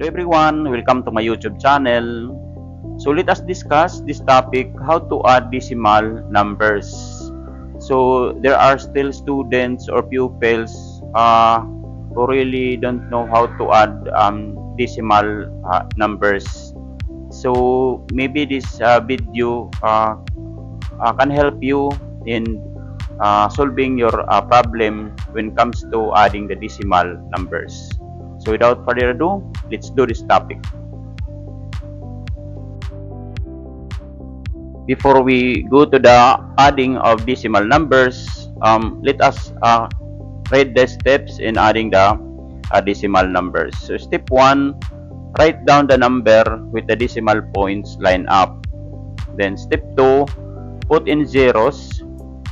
everyone, welcome to my YouTube channel. So let us discuss this topic, how to add decimal numbers. So there are still students or pupils who really don't know how to add decimal numbers. So maybe this video can help you in solving your problem when it comes to adding the decimal numbers. So without further ado, let's do this topic. Before we go to the adding of decimal numbers, let us read the steps in adding the decimal numbers. So step 1, write down the number with the decimal points line up. Then step 2, put in zeros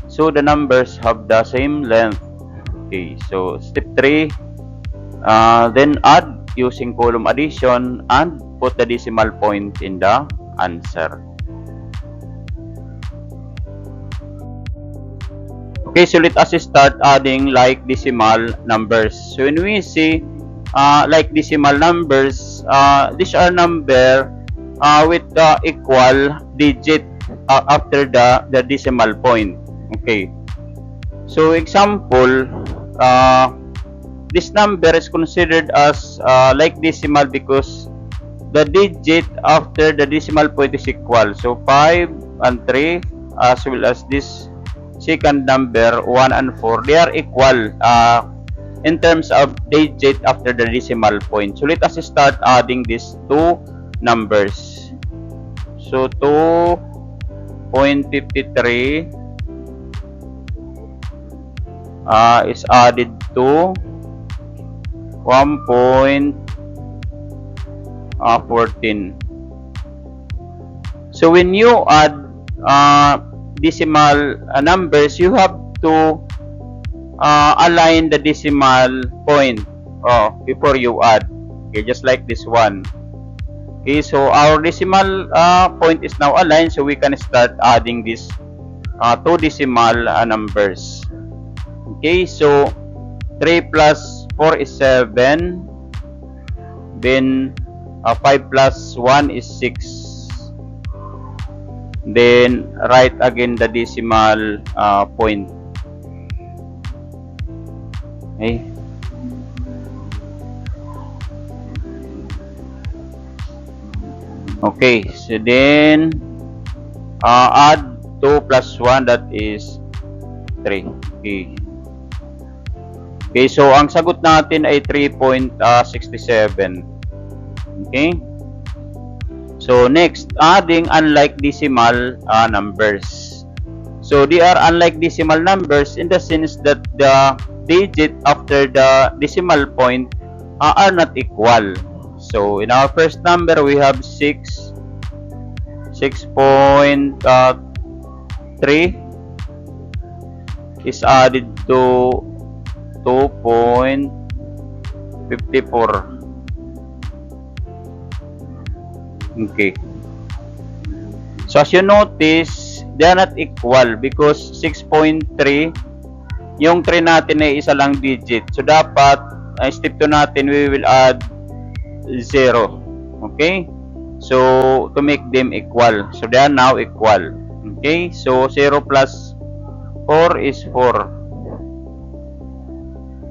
so the numbers have the same length. Okay, so step 3, then add using column addition and put the decimal point in the answer. Okay, so let us start adding like decimal numbers. So when we see like decimal numbers, these are number with the equal digit after the decimal point. Okay, so example, this number is considered as like decimal because the digit after the decimal point is equal. So 5 and 3 as well as this second number 1 and 4, they are equal in terms of digit after the decimal point. So let us start adding these two numbers. So 2.53 is added to 1.14. So when you add decimal numbers, you have to align the decimal point before you add. Okay, just like this one. Okay, so our decimal point is now aligned, so we can start adding these two decimal numbers. Okay, so 3 plus 4 is 7. Then 5 plus 1 is 6. Then write again the decimal point. Okay. Okay, so then add 2 plus 1, that is 3. Okay. Okay, so ang sagot natin ay 3.67. Okay. So next, adding unlike decimal numbers. So they are unlike decimal numbers in the sense that the digit after the decimal point are not equal. So in our first number we have 6.3 is added to 2.54. Okay. So as you notice, they are not equal because 6.3, yung 3 natin ay isa lang digit. So dapat, step 2 natin, we will add 0. Okay? So to make them equal. So they are now equal. Okay? So 0 plus 4 is 4.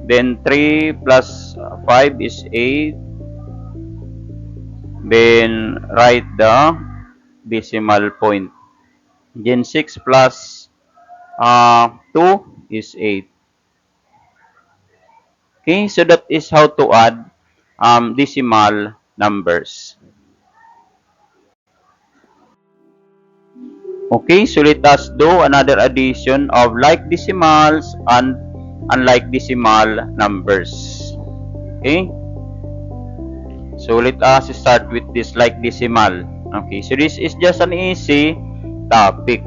Then 3 plus 5 is 8. Then write the decimal point. Then 6 plus 2 is 8. Okay, so that is how to add decimal numbers. Okay, so let us do another addition of like decimals and unlike decimal numbers. Okay. So let us start with this like decimal. Okay, so this is just an easy topic.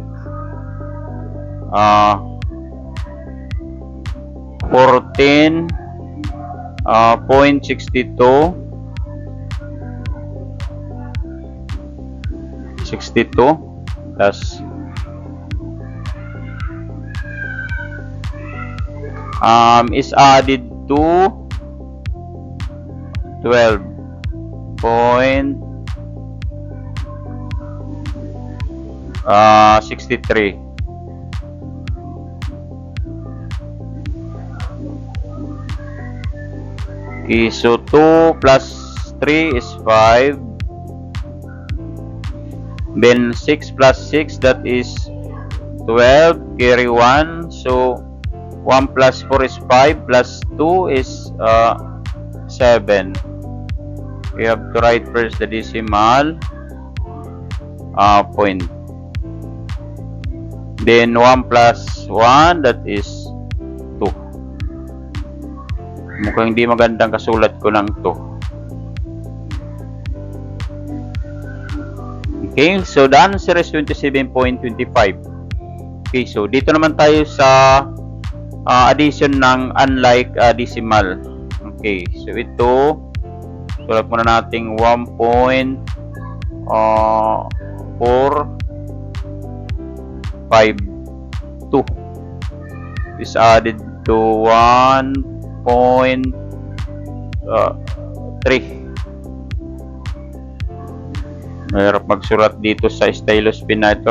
14.62 plus is added to 12. 0.63. Okay, so 2 plus 3 is 5. Then 6 plus 6, that is 12. Carry 1. So 1 plus 4 is 5. Plus 2 is 7. We have to write first the decimal point. Then 1 plus 1, that is 2. Mukhang hindi magandang kasulat ko ng 2. Okay, so the answer is 27.25. Okay, so dito naman tayo sa addition ng unlike decimal. Okay, so ito, sulat muna natin 1.452 is added to 1.3. Mahirap magsulat dito sa stylus pen na ito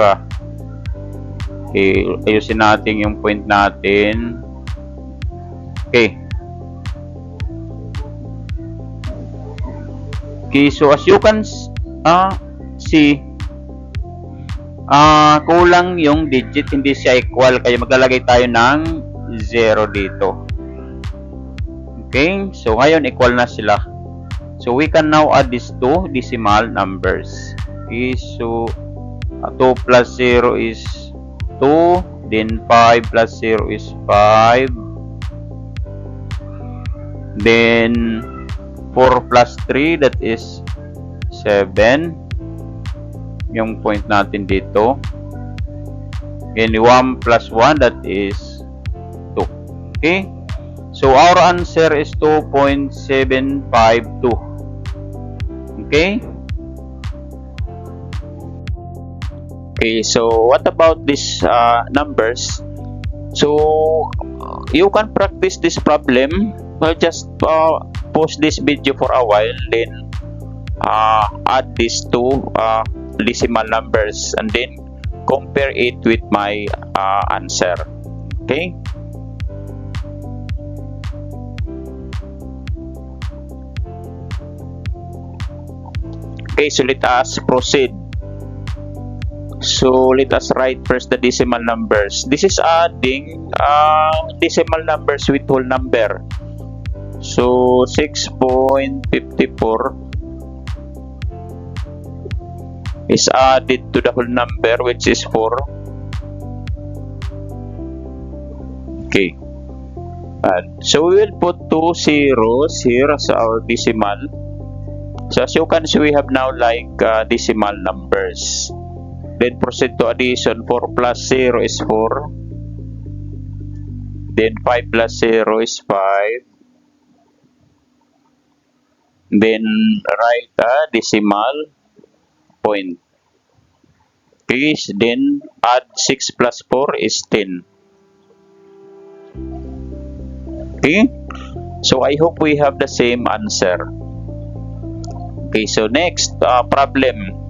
Okay, ayusin natin yung point natin. Okay. Okay, so as you can see, kulang yung digit, hindi siya equal, kaya maglalagay tayo ng 0 dito. Okay, so ngayon equal na sila. So we can now add these two decimal numbers. Okay, so 2 plus 0 is 2, then 5 plus 0 is 5, then 4 plus 3, that is 7, yung point natin dito, then 1 plus 1, that is 2. Okay, so our answer is 2.752. Okay. Okay, so what about these numbers? So you can practice this problem. Just pause this video for a while, then add these two decimal numbers and then compare it with my answer. Okay. Okay, so let us proceed. So let us write first the decimal numbers. This is adding decimal numbers with whole number. So 6.54 is added to the whole number, which is 4. Okay. So we will put 2 zeros here as our decimal. So as you can see, we have now like decimal numbers. Then proceed to addition. 4 plus 0 is 4. Then 5 plus 0 is 5. Then write a decimal point. Please then add 6 plus 4 is 10. Okay. So I hope we have the same answer. Okay, so next problem.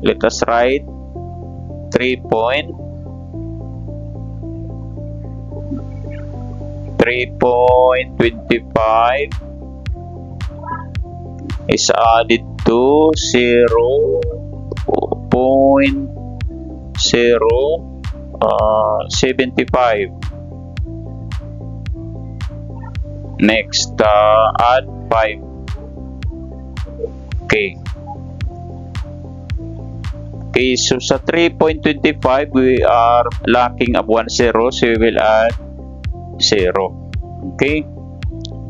Let us write 3.25 is added to 0.075. Next, add 5. Okay. Okay, so sa 3.25 we are lacking of 1 0, so we will add 0. Okay.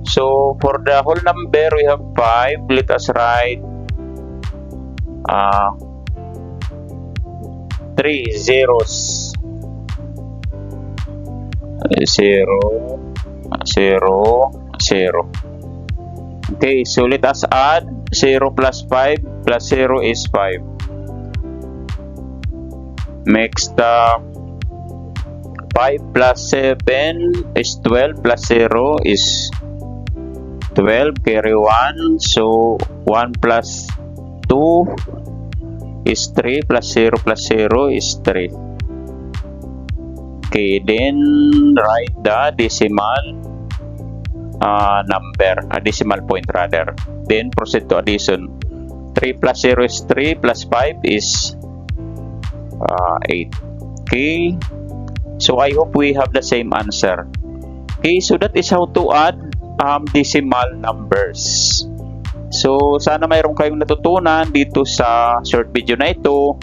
So for the whole number we have 5. Let us write 3 zeros. 0, 0, 0. Okay, so let us add 0 plus 5 plus 0 is 5. Next, 5 plus 7 is 12 plus 0 is 12 carry 1. So 1 plus 2 is 3 plus 0 plus 0 is 3. Okay, then write the decimal number, a decimal point rather. Then proceed to addition. 3 plus 0 is 3 plus 5 is 8. Okay, so I hope we have the same answer. Okay, so that is how to add decimal numbers. So sana mayroon kayong natutunan dito sa short video na ito.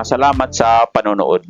Salamat sa panonood.